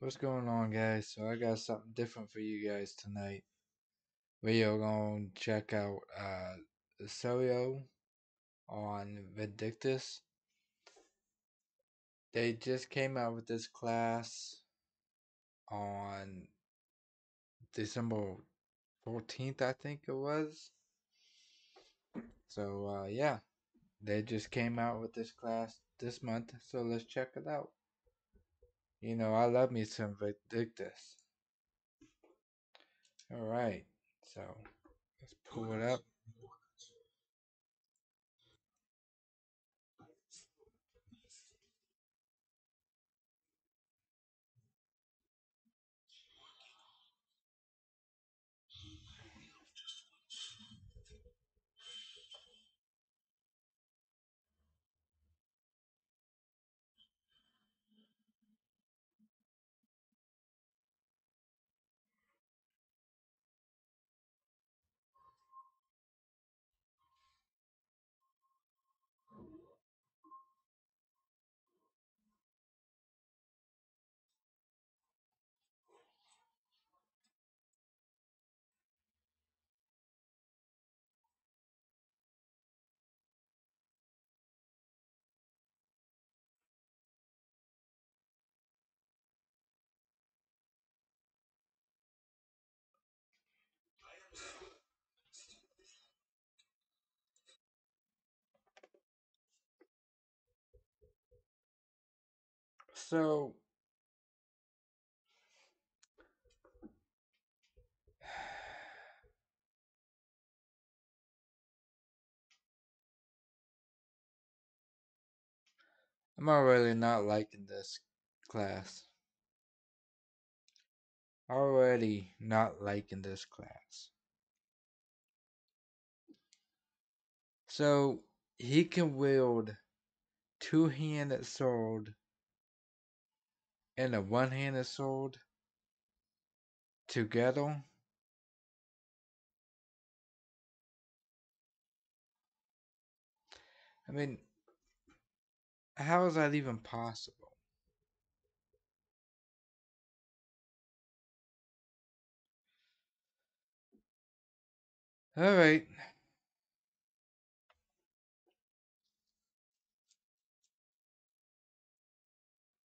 What's going on, guys? So I got something different for you guys tonight. We are gonna check out Celio on Vindictus. They just came out with this class on December 14th, I think it was. So yeah, they just came out with this class this month. So let's check it out. You know, I love me some Vindictus. All right, so let's pull it up. So I'm already not liking this class. Already not liking this class. So he can wield two-handed sword and a one-handed sword together. I mean, how is that even possible? All right,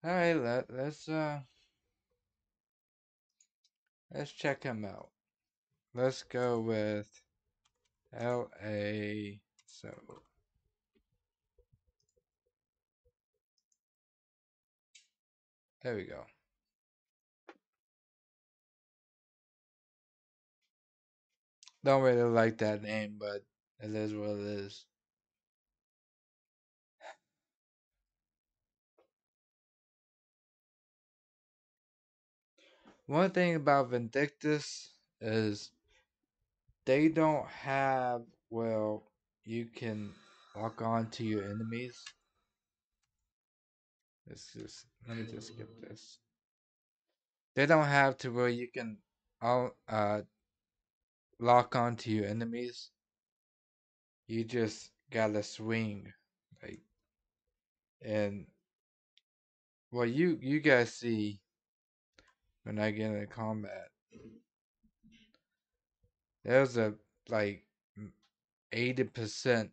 all right. Let's check him out. Let's go with L.A. So there we go. Don't really like that name, but it is what it is. One thing about Vindictus is they don't have, well, you can lock on to your enemies. Let me just skip this. They don't have to where you can all lock on to your enemies. You just gotta swing, like, and well, you guys see when I get into combat, there's a like 80%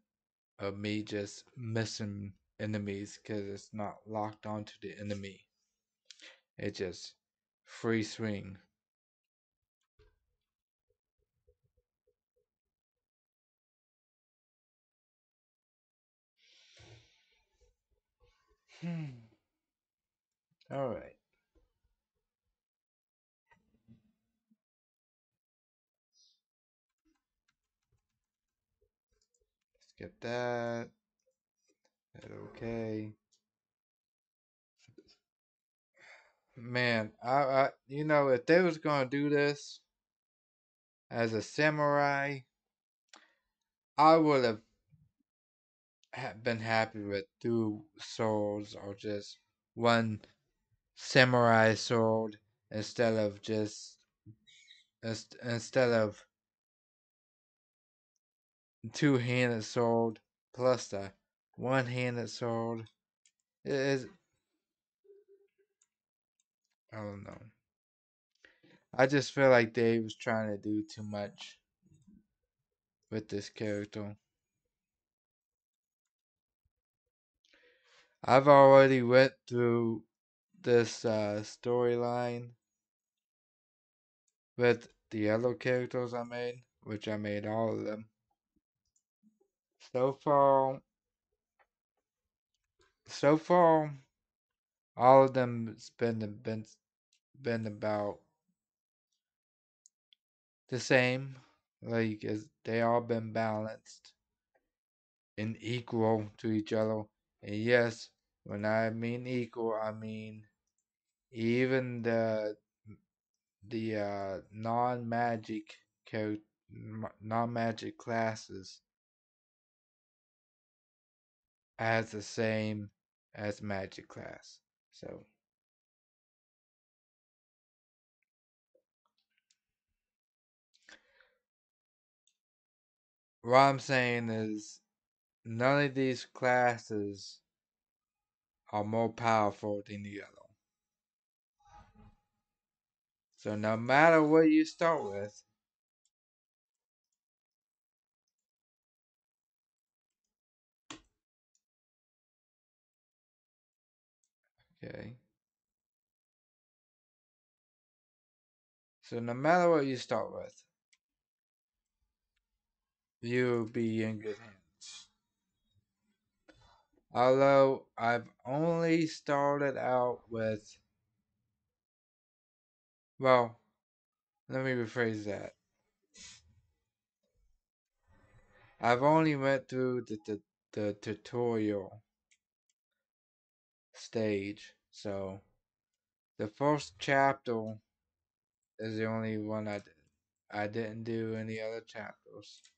of me just missing enemies because it's not locked onto the enemy. It just free swing. All right, let's get that. That okay. Man, you know, if they was gonna do this as a samurai, I would have been happy with two swords or just one samurai sword instead of just instead of two-handed sword plus the one-handed sword. It is I don't know. I just feel like they was trying to do too much with this character. I've already went through this storyline with the other characters I made, which I made all of them. So far, so far, all of them been about the same. Like as they all been balanced and equal to each other. And yes, when I mean equal, I mean even the non-magic character, non-magic classes as the same as magic class. So what I'm saying is none of these classes are more powerful than the other. So no matter what you start with, okay. So no matter what you start with, you'll be in good hands. Although I've only started out with, well, let me rephrase that. I've only went through the tutorial stage, so the first chapter is the only one I did. I didn't do any other chapters.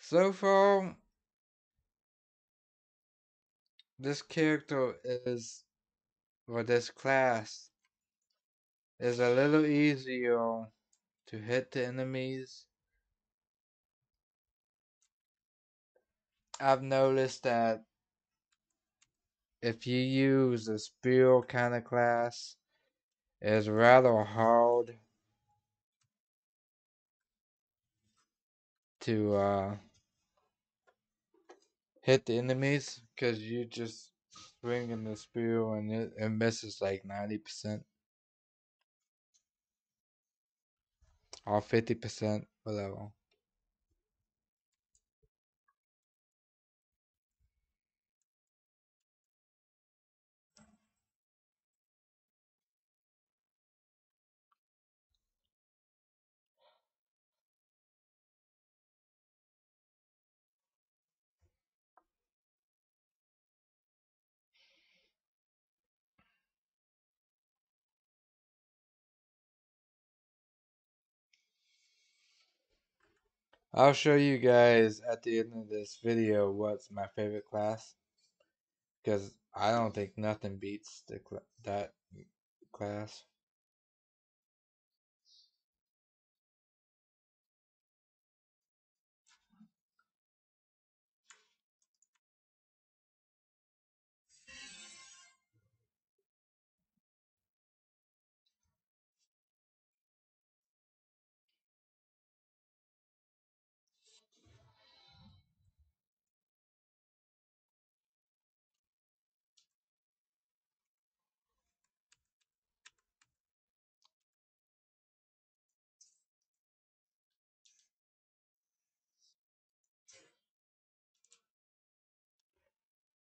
So far, this character is, or this class, is a little easier to hit the enemies. I've noticed that if you use a spear kind of class, it's rather hard to hit the enemies because you just swinging the spear and it misses like 90% or 50%, whatever. I'll show you guys at the end of this video what's my favorite class because I don't think nothing beats that class.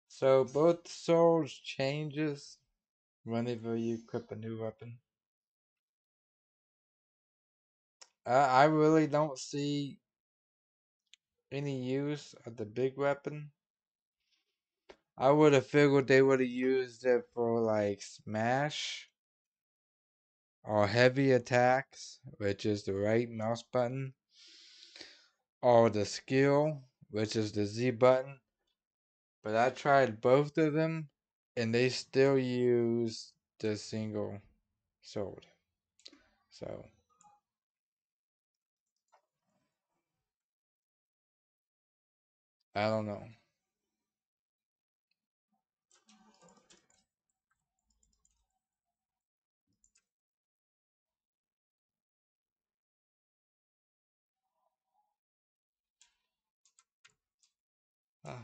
So both swords changes whenever you equip a new weapon. I really don't see any use of the big weapon. I would have figured they would have used it for like smash or heavy attacks, which is the right mouse button, or the skill, which is the Z button. But I tried both of them, and they still use the single sword. So I don't know. Ah.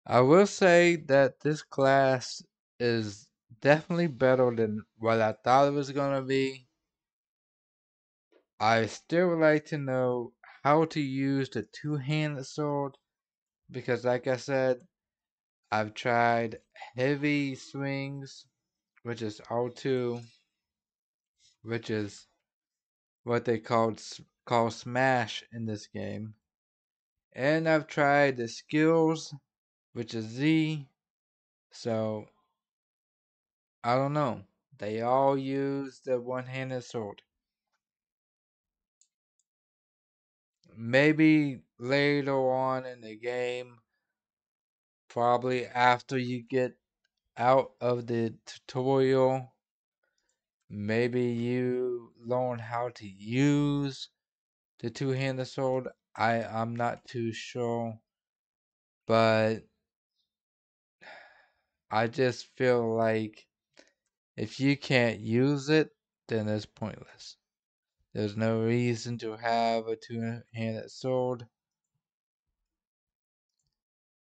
I will say that this class is definitely better than what I thought it was gonna be. I still would like to know how to use the two-handed sword because, like I said, I've tried heavy swings, which is R2, which is what they call smash in this game, and I've tried the skills, which is Z. So I don't know. They all use the one-handed sword. Maybe later on in the game, probably after you get out of the tutorial, maybe you learn how to use the two-handed sword. I'm not too sure, but I just feel like if you can't use it, then it's pointless. There's no reason to have a two-handed sword.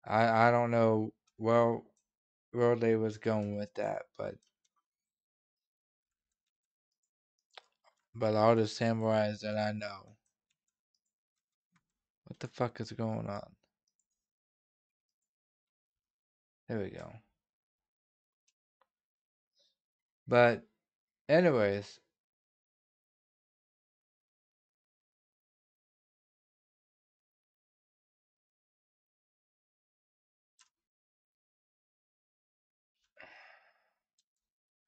I don't know where they was going with that, but all the samurais that I know, what the fuck is going on? There we go. But anyways,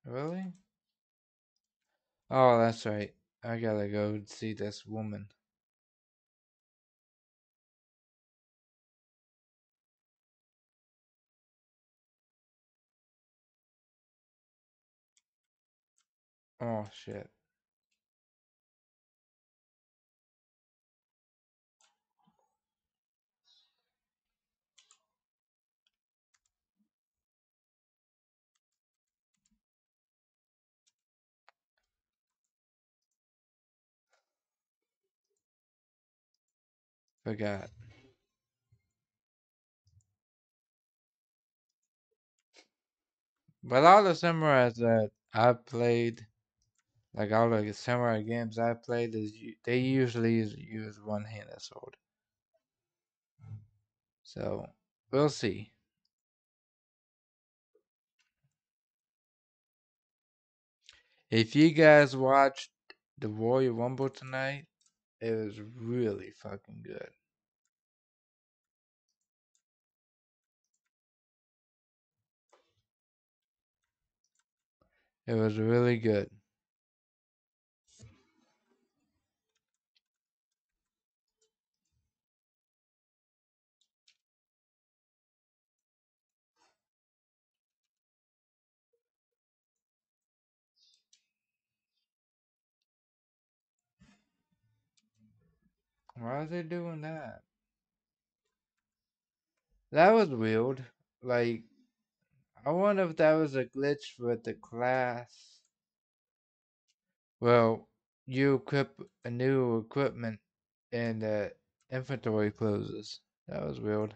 really? Oh, that's right. I gotta go see this woman. Oh shit. Forgot. But all the samurais that I've played, like all the samurai games I've played, they usually use one-handed sword. So we'll see. If you guys watched the Royal Rumble tonight, it was really fucking good. It was really good. Why is they doing that? That was weird. Like, I wonder if that was a glitch with the class. Well, you equip a new equipment and the inventory closes. That was weird.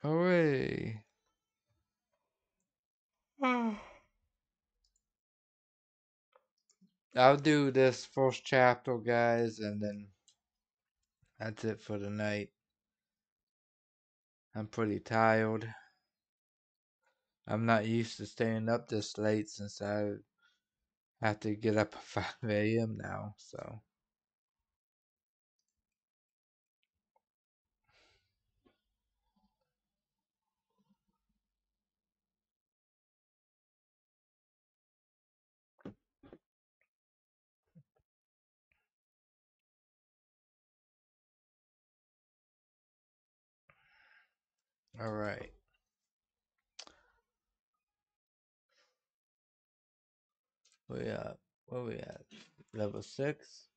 Hooray! I'll do this first chapter, guys, and then that's it for the night. I'm pretty tired. I'm not used to staying up this late since I have to get up at 5 a.m. now, so. Alright. We at? Where we at? Level 6?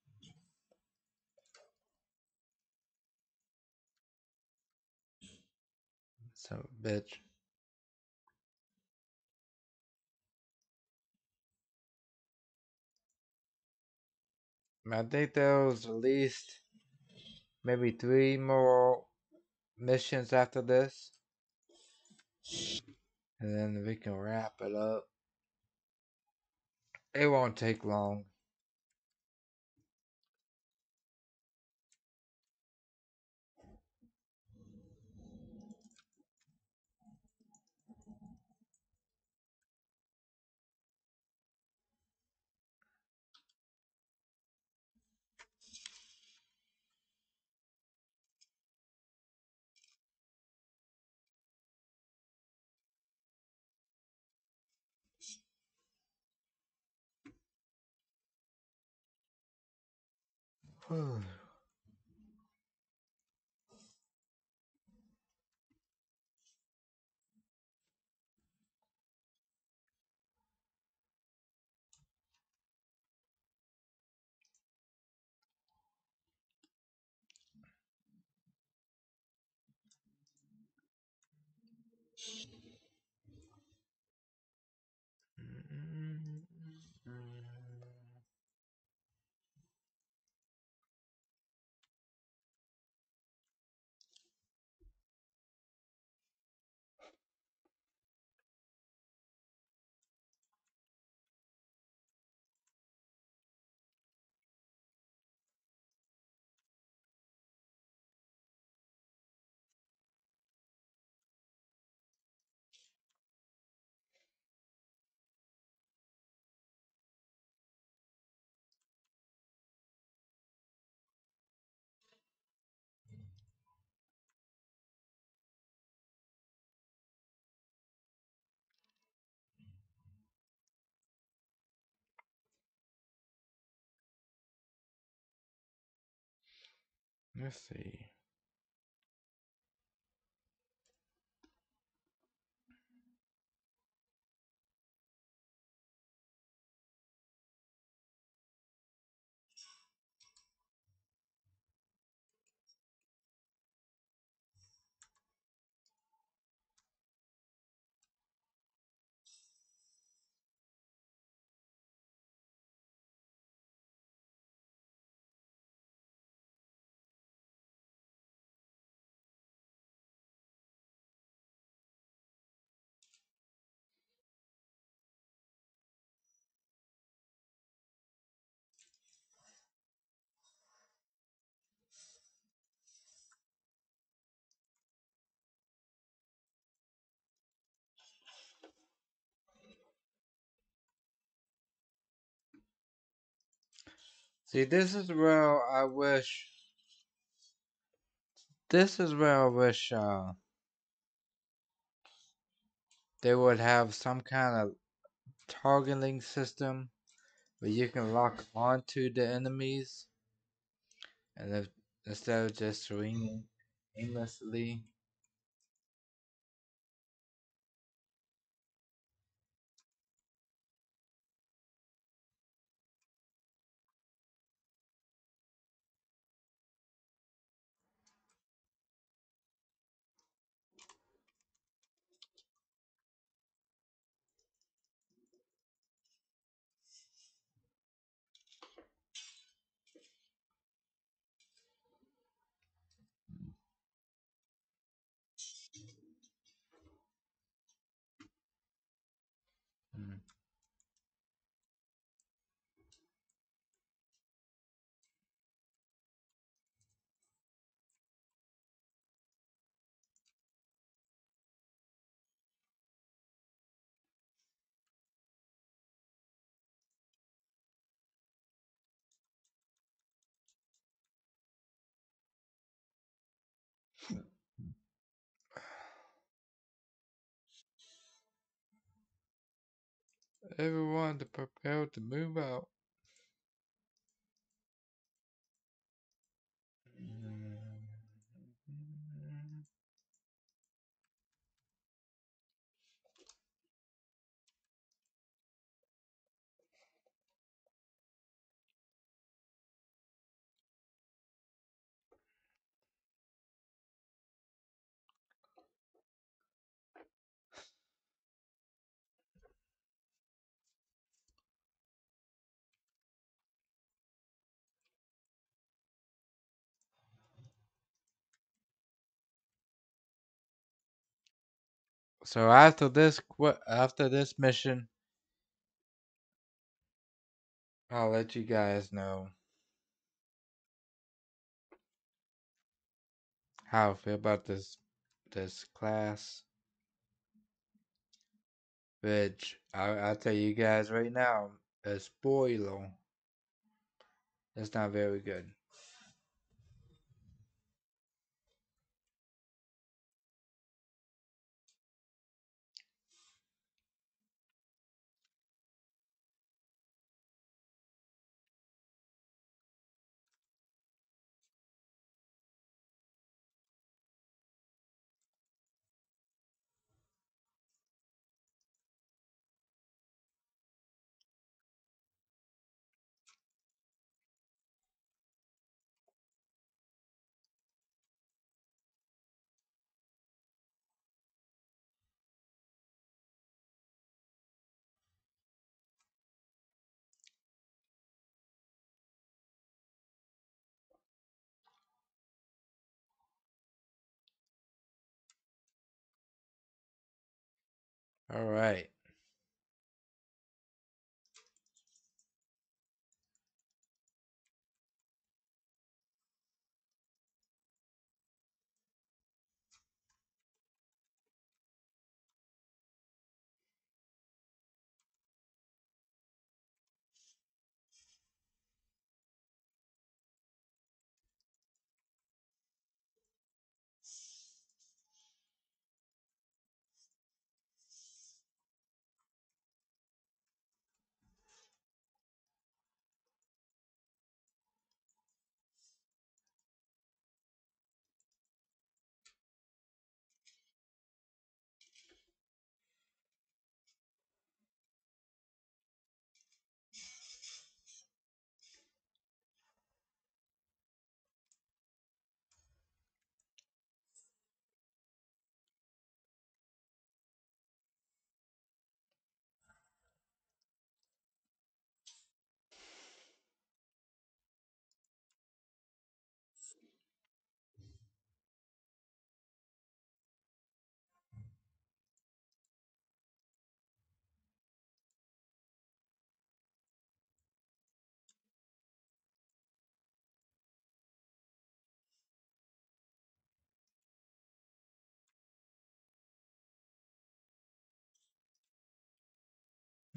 So, bitch. I think there was at least maybe 3 more missions after this. And then we can wrap it up. It won't take long. Let's see. See, this is where I wish. This is where I wish they would have some kind of targeting system where you can lock onto the enemies, and if, instead of just swinging aimlessly. Everyone to prepare to move out. So after this mission, I'll let you guys know how I feel about this class. Which I'll tell you guys right now, a spoiler. It's not very good. All right.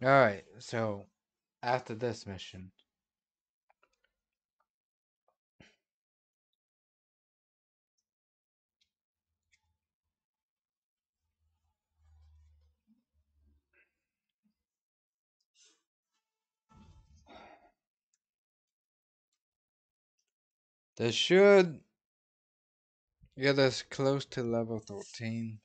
All right. So after this mission, this should get us close to level 13.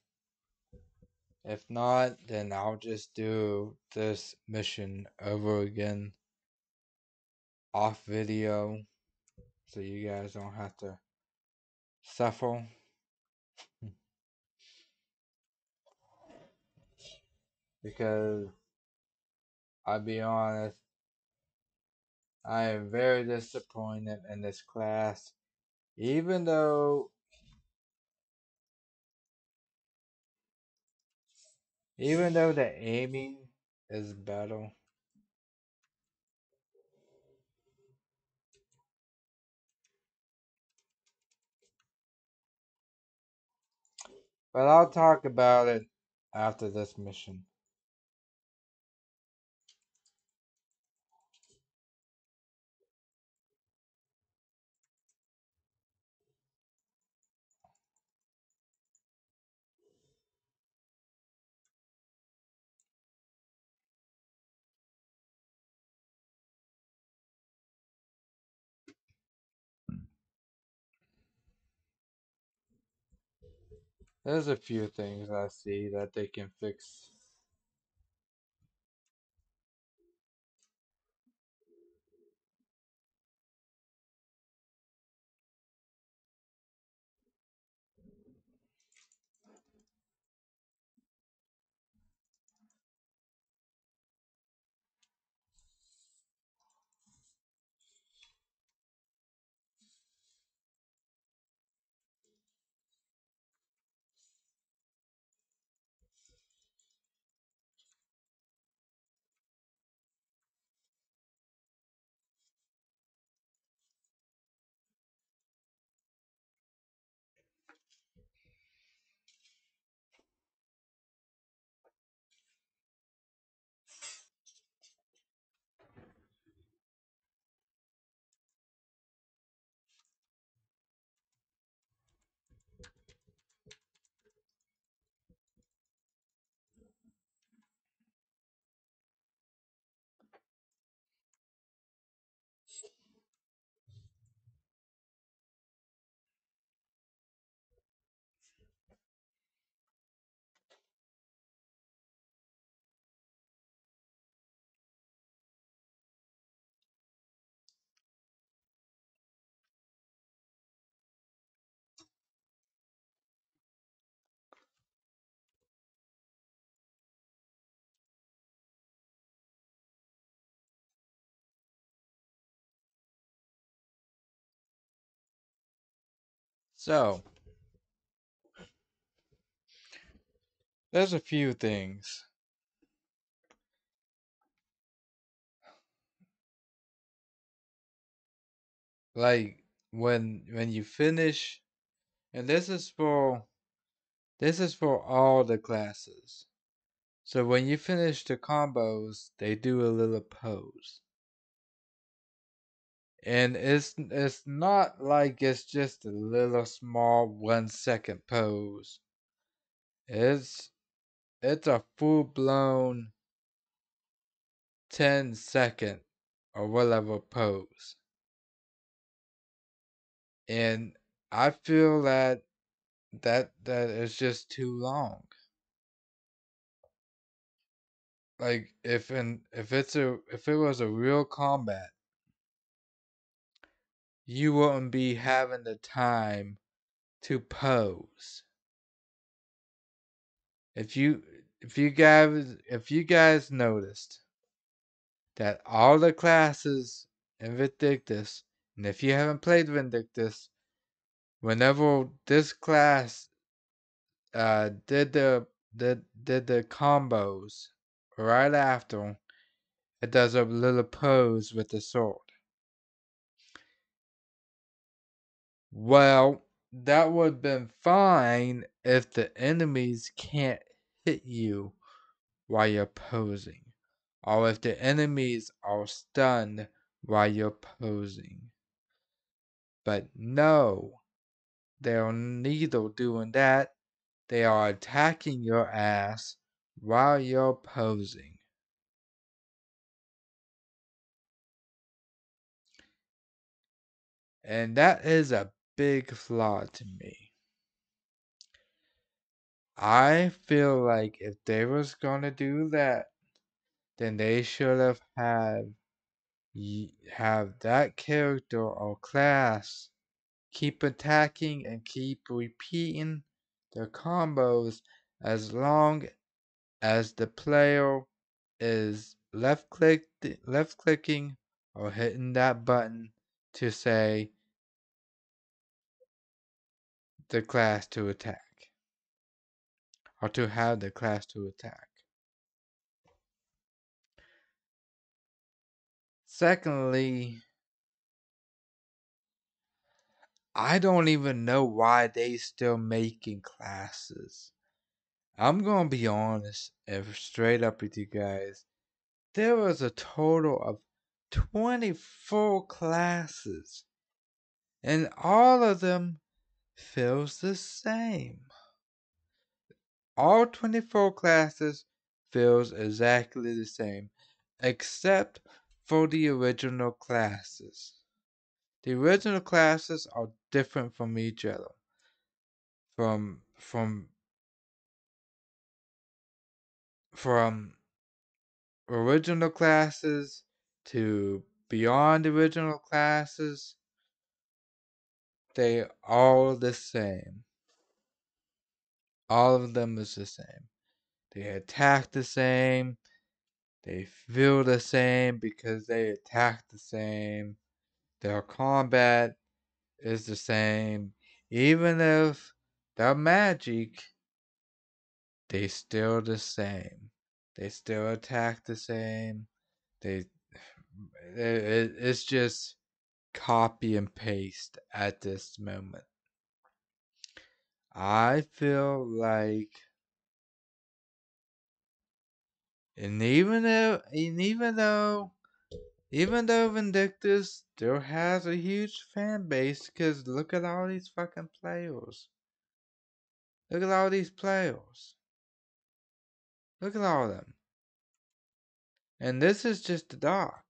If not, then I'll just do this mission over again off video so you guys don't have to suffer. Because I'll be honest, I am very disappointed in this class. Even though the aiming is battle. But I'll talk about it after this mission. There's a few things I see that they can fix. So, there's a few things. Like when you finish, and this is for all the classes. So when you finish the combos, they do a little pose. And it's not like it's just a little small 1 second pose. It's it's a full blown 10 second or whatever pose. And I feel that is just too long. Like if it was a real combat, you wouldn't be having the time to pose. If you if you guys noticed that all the classes in Vindictus, and if you haven't played Vindictus, whenever this class did the combos right after, it does a little pose with the sword. Well, that would have been fine if the enemies can't hit you while you're posing, or if the enemies are stunned while you're posing. But no, they're neither doing that. They are attacking your ass while you're posing. And that is a big flaw to me. I feel like if they was gonna do that, then they should have that character or class keep attacking and keep repeating their combos as long as the player is left clicking or hitting that button to say the class to attack, or to have the class to attack. Secondly, I don't even know why they still making classes. I'm gonna be honest and straight up with you guys. There was a total of 24 classes, and all of them feels the same. All 24 classes feels exactly the same, except for the original classes. The original classes are different from each other. From from original classes to beyond original classes, they all the same. All of them is the same. They attack the same. They feel the same because they attack the same. Their combat is the same. Even if they're magic, they still the same. They still attack the same. They it's just copy and paste at this moment. I feel like, and even though Vindictus still has a huge fan base, because look at all these fucking players. Look at all these players. Look at all of them. And this is just the dock.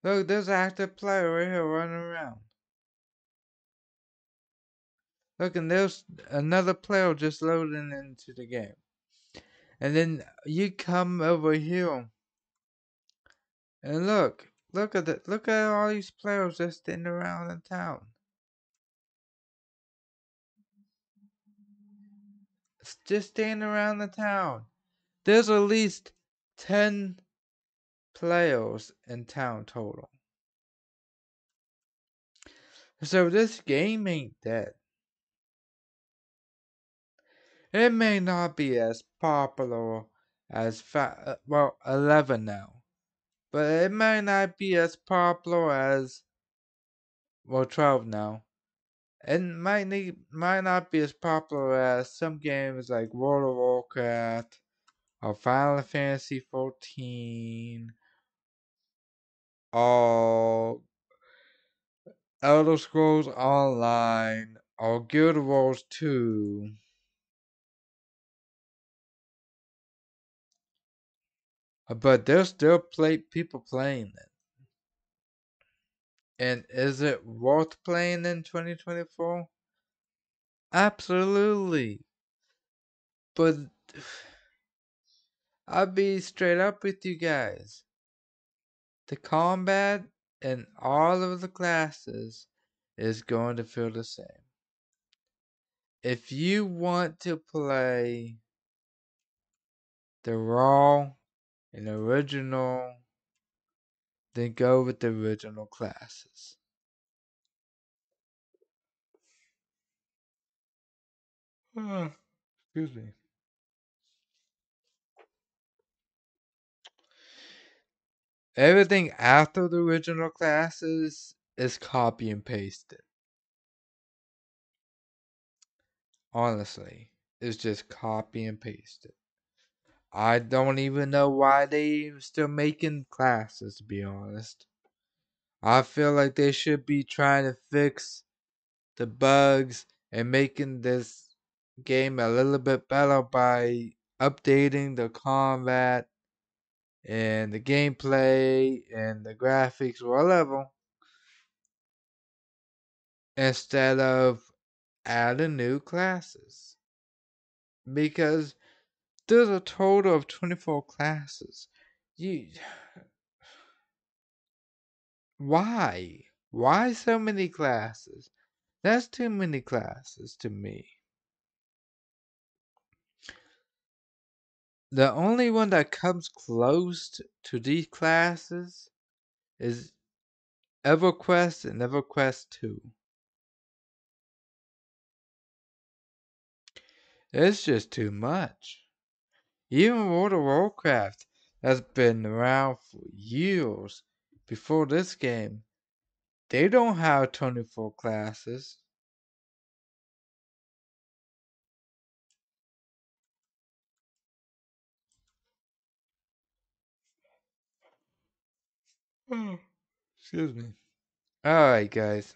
Look, there's an active player right here running around. Look, and there's another player just loading into the game. And then you come over here and look at all these players just standing around in town. It's just standing around the town. There's at least 10 players in town total. So this game ain't dead. It may not be as popular as 11 now, but it may not be as popular as 12 now. It might not be as popular as some games like World of Warcraft or Final Fantasy 14 or Elder Scrolls Online or Guild Wars 2. But there's still people playing it. And is it worth playing in 2024? Absolutely. But I'll be straight up with you guys. The combat in all of the classes is going to feel the same. If you want to play the raw and original, then go with the original classes. Excuse me. Everything after the original classes is copy and pasted. Honestly, it's just copy and pasted. I don't even know why they still making classes, to be honest. I feel like they should be trying to fix the bugs and making this game a little bit better by updating the combat and the gameplay and the graphics, whatever, instead of adding new classes. Because there's a total of 24 classes. You, why? Why so many classes? That's too many classes to me. The only one that comes close to these classes is EverQuest and EverQuest 2. It's just too much. Even World of Warcraft, that's been around for years before this game. They don't have 24 classes. Oh, excuse me. Alright, guys.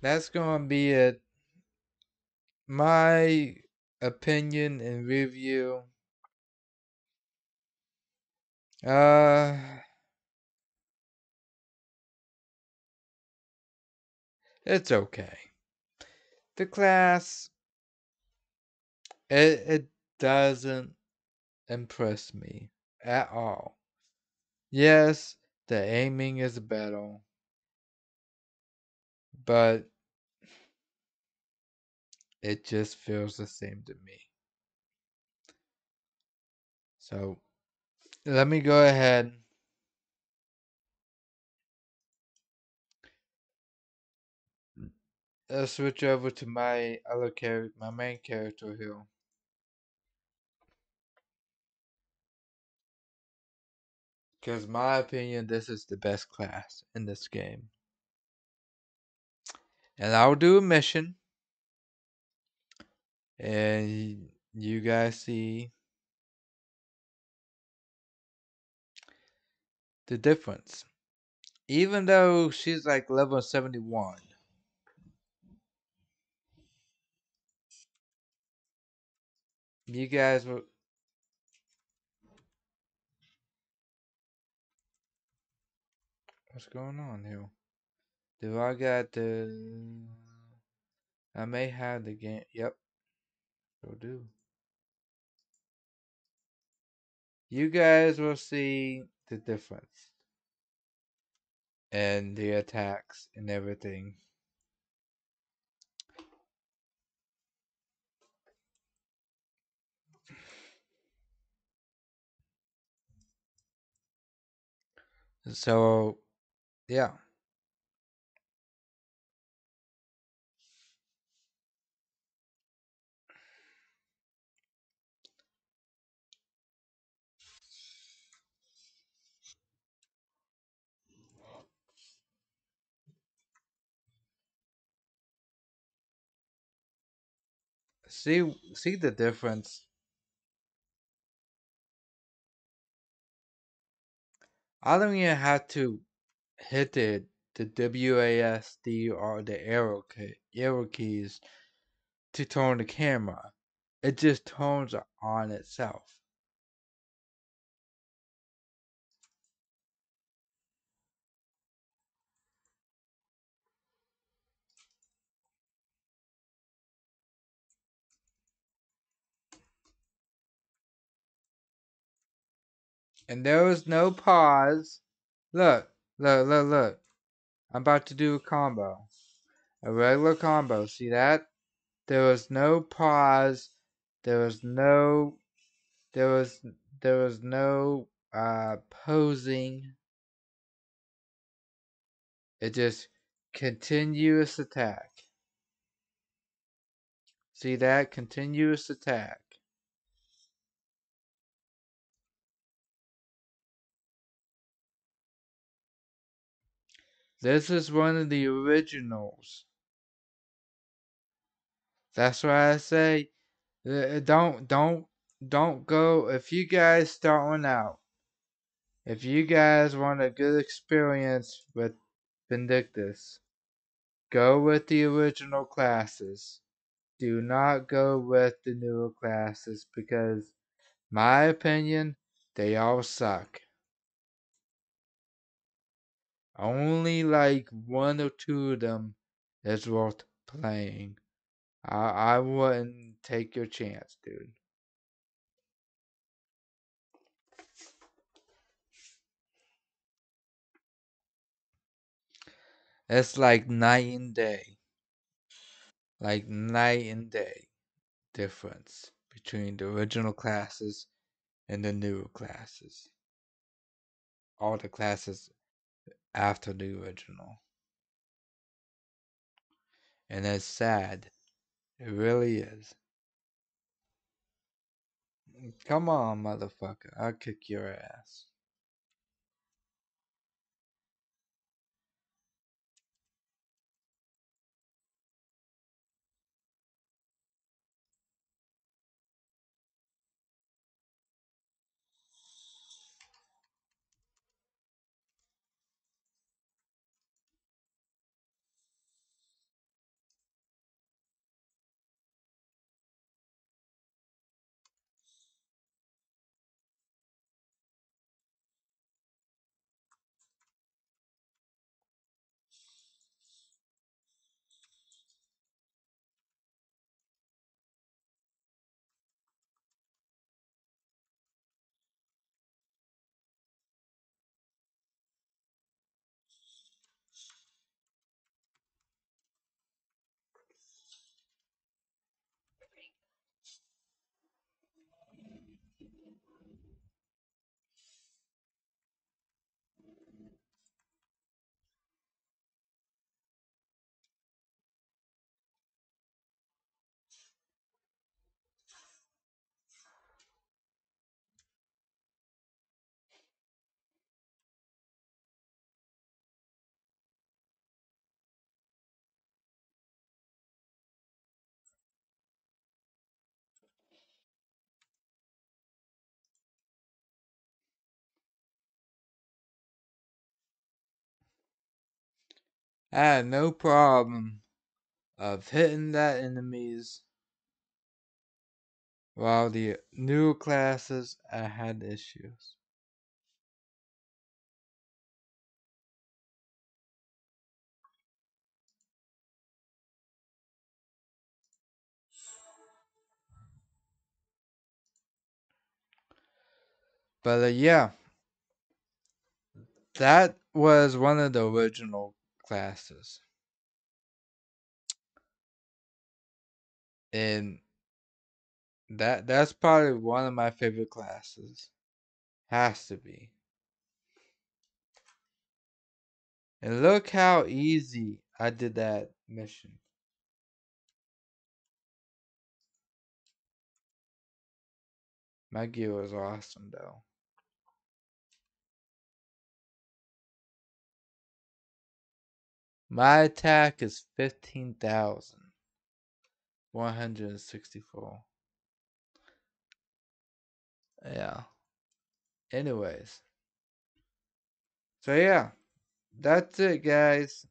That's gonna be it. My opinion and review. Uh, it's okay. The class, it doesn't impress me at all. Yes, the aiming is better, but it just feels the same to me. So let me go ahead. Switch over to my other character, my main character here. Because my opinion, this is the best class in this game. And I'll do a mission. And you guys see the difference. Even though she's like level 71. You guys were... What's going on here? Do I got the... I may have the game... Yep. Sure do. You guys will see the difference. And the attacks and everything. So, yeah. See the difference. I don't even have to hit the WASD or the arrow keys to turn the camera. It just turns on itself. And there was no pause. Look. I'm about to do a combo. A regular combo. See that? There was no pause. There was no there was there was no posing. It just continuous attack. See that? Continuous attack. This is one of the originals. That's why I say don't go if you guys starting out. If you guys want a good experience with Vindictus, go with the original classes. Do not go with the newer classes because, my opinion, they all suck. Only like one or two of them is worth playing. I wouldn't take your chance, dude. It's like night and day. Like night and day difference between the original classes and the newer classes. All the classes after the original. And it's sad. It really is. Come on, motherfucker. I'll kick your ass. I had no problem of hitting that enemies, while the new classes I had issues. But yeah, that was one of the original classes. And that's probably one of my favorite classes. Has to be. And look how easy I did that mission. My gear was awesome though. My attack is 15,164. Yeah. Anyways. So yeah. That's it, guys.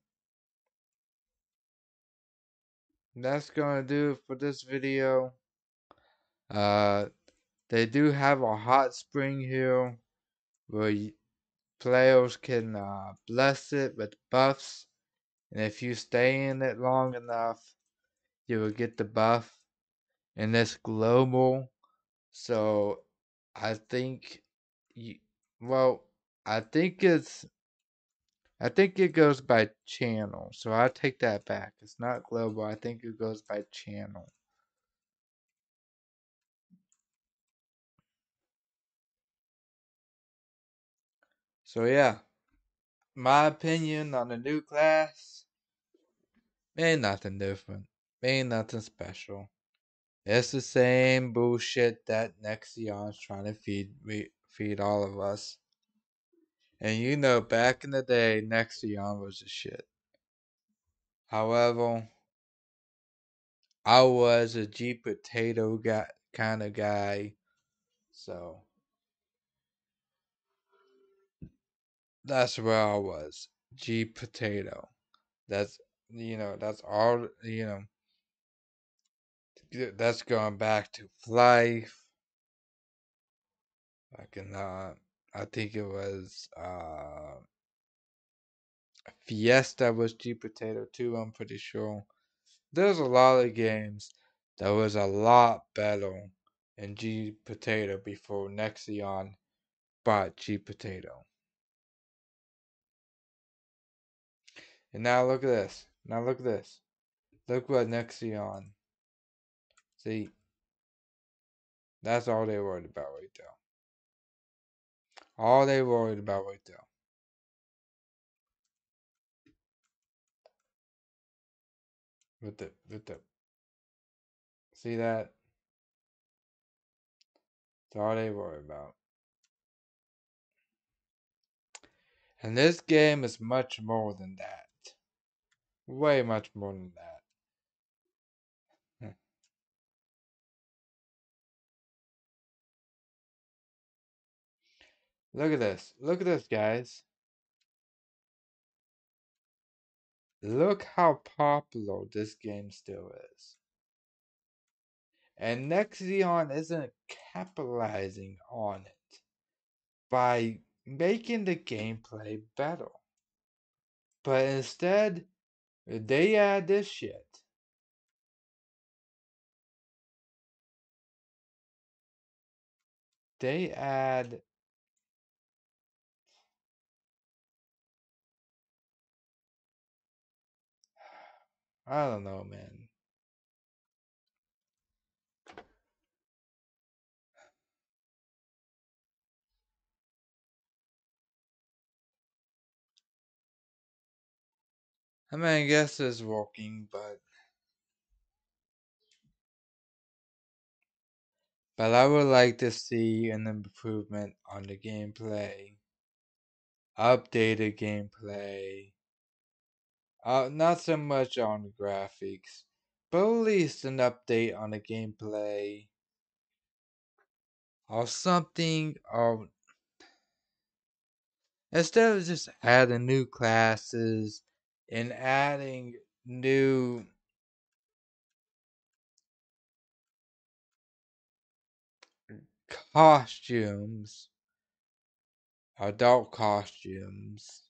That's gonna do it for this video. Uh, they do have a hot spring here where players can bless it with buffs, and if you stay in it long enough, you will get the buff. And it's global, so I think you. Well, I think it's. I think it goes by channel, so I take that back. It's not global. I think it goes by channel. So yeah, my opinion on the new class ain't nothing different. Ain't nothing special. It's the same bullshit that Nexion's trying to feed all of us. And you know, back in the day, Nexion was the shit. However, I was a G potato guy kind of guy, so that's where I was. G potato. That's that's all that's going back to life. I think it was Fiesta was G Potato too, I'm pretty sure. There's a lot of games that was a lot better in G Potato before Nexion bought G Potato. And now look at this. Now look at this. Look what Nexion. See, that's all they worried about right there. All they worried about right there. With the see that? That's all they worry about. And this game is much more than that. Way much more than that. Hmm. Look at this. Look at this, guys. Look how popular this game still is. And Nexion isn't capitalizing on it by making the gameplay better. But instead, they add this shit. They add. I don't know, man. I mean, I guess it's working, but I would like to see an improvement on the gameplay, updated gameplay. Not so much on the graphics, but at least an update on the gameplay or something. Or instead of just adding new classes and adding new costumes, adult costumes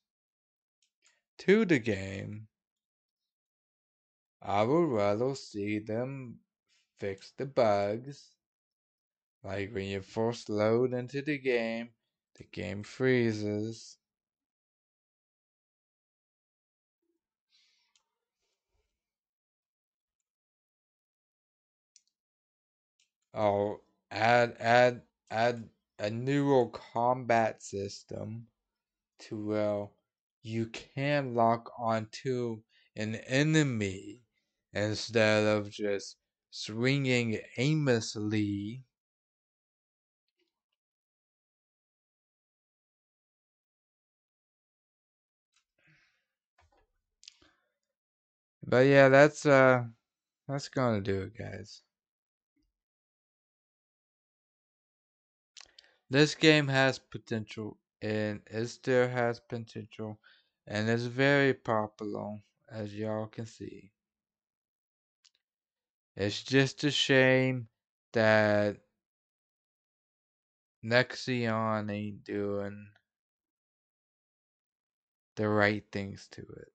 to the game, I would rather see them fix the bugs. Like when you first load into the game freezes. Or add a newer combat system to where you can lock onto an enemy instead of just swinging aimlessly. But yeah, that's gonna do it, guys. This game has potential, and it still has potential, and it's very popular, as y'all can see. It's just a shame that Nexion ain't doing the right things to it.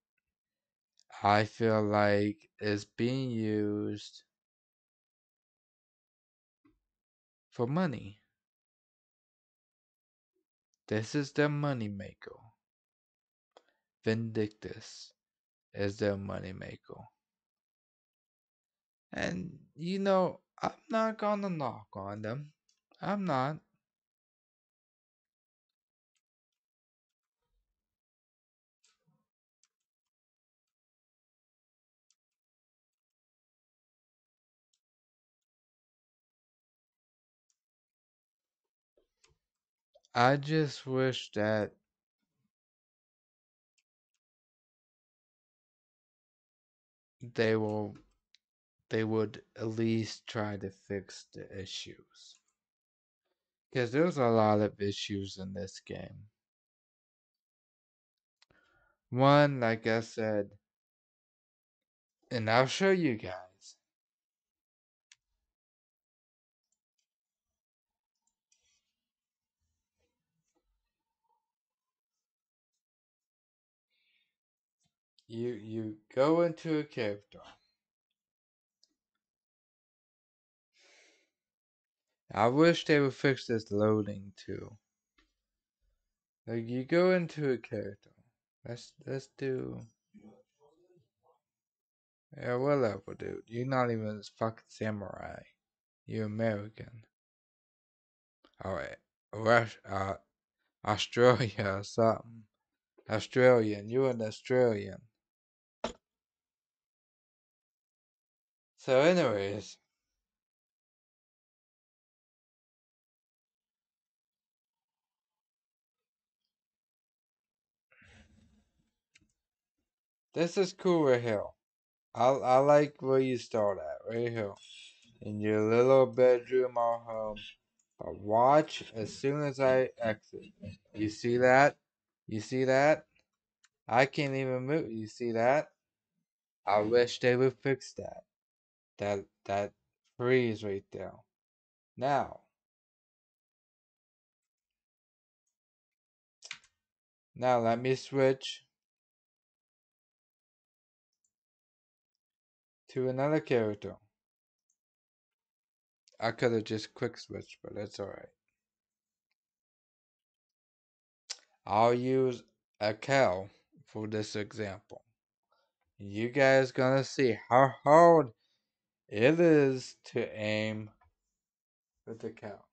I feel like it's being used for money. This is their money maker. Vindictus is their money maker. And I'm not gonna knock on them. I'm not. I just wish that they will they would at least try to fix the issues. Because there's a lot of issues in this game. One, like I said, and I'll show you guys. You go into a character. I wish they would fix this loading too. Like you go into a character. Let's do. Yeah, whatever, dude. You're not even a fucking samurai. You're American. Alright. Australia or something. Australian. You're an Australian. So anyways, This is cool right here. I like where you start at, right here. In your little bedroom or home. But watch as soon as I exit. You see that? You see that? I can't even move. You see that? I wish they would fix that. That freeze right there. Now, now let me switch to another character. I could have just quick switched, but that's alright. I'll use a cow for this example. You guys gonna see how hard it is to aim with the cow.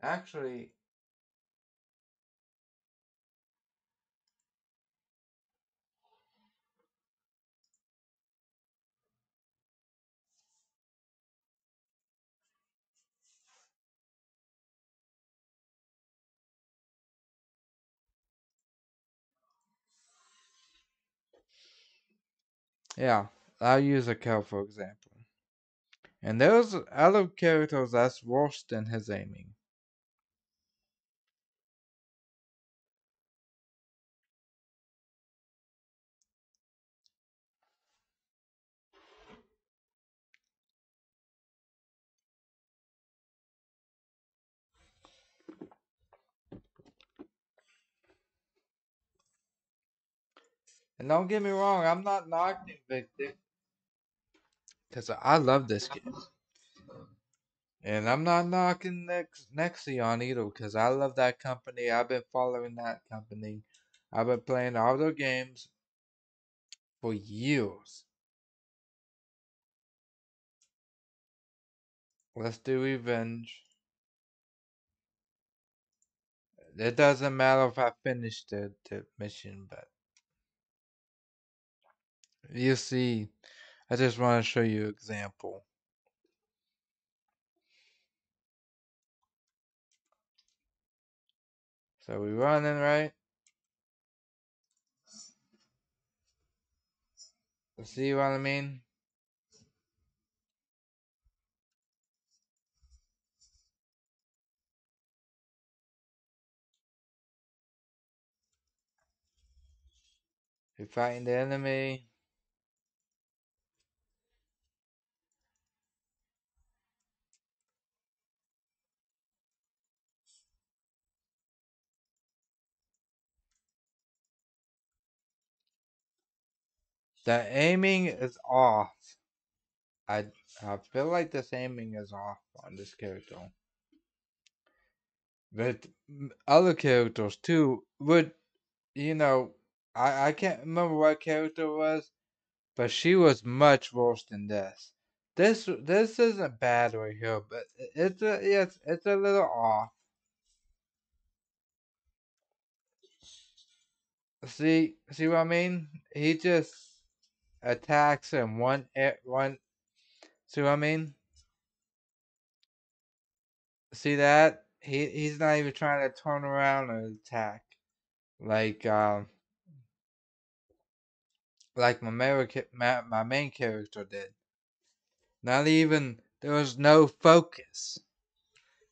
Actually, yeah, I'll use a cow for example. And there's other characters that's worse than his aiming. And don't get me wrong, I'm not knocking Vindictus, because I love this game. And I'm not knocking Nexion either, because I love that company. I've been following that company. I've been playing all their games for years. Let's do Revenge. It doesn't matter if I finish the mission, but you see, I just want to show you an example. So we running, right? See what I mean? You're fighting the enemy. The aiming is off. I I feel like this aiming is off on this character. But other characters too would, you know, I can't remember what character it was, but she was much worse than this. This isn't bad right here, but it's a little off. See what I mean? He just attacks in one. See what I mean? See that? He's not even trying to turn around and attack like like my main character did. Not even there was no focus.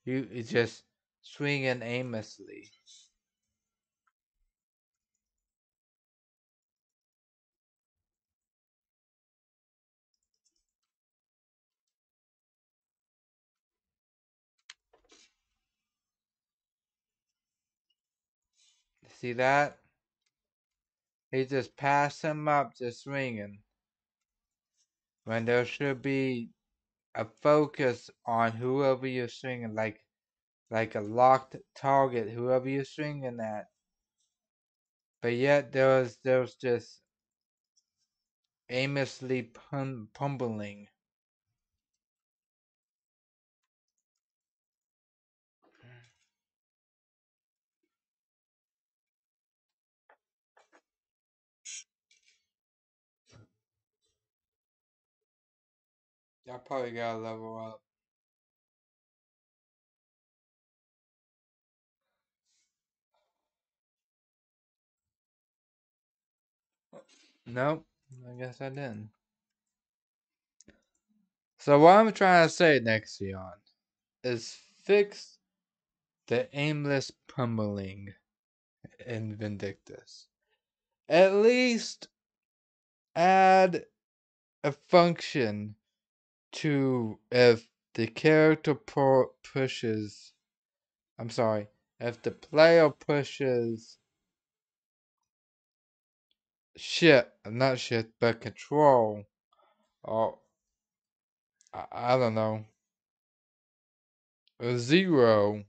You just swinging aimlessly. See that? He just passed him up, just swinging. When there should be a focus on whoever you're swinging, like a locked target, whoever you're swinging at. But yet there was just aimlessly pummeling. I probably gotta level up. Nope. I guess I didn't. So what I'm trying to say, Nexion, is fix the aimless pummeling in Vindictus. At least add a function to if the character pushes. I'm sorry. If the player pushes not shit, but control, or I don't know, a 0,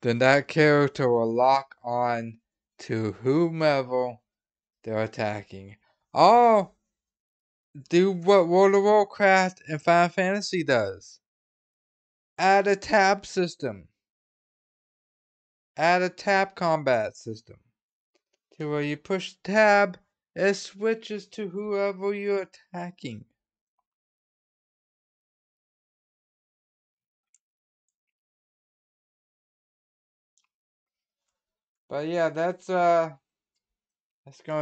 then that character will lock on to whomever they're attacking. Or do what World of Warcraft and Final Fantasy does. Add a tab system. Add a tab combat system. To where you push tab, it switches to whoever you're attacking. But yeah, that's gonna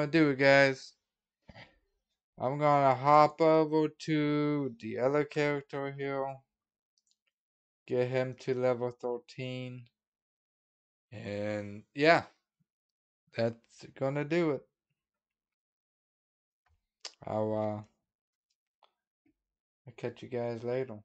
do it, guys. I'm gonna hop over to the other character here. Get him to level 13. And yeah, that's gonna do it. I'll catch you guys later.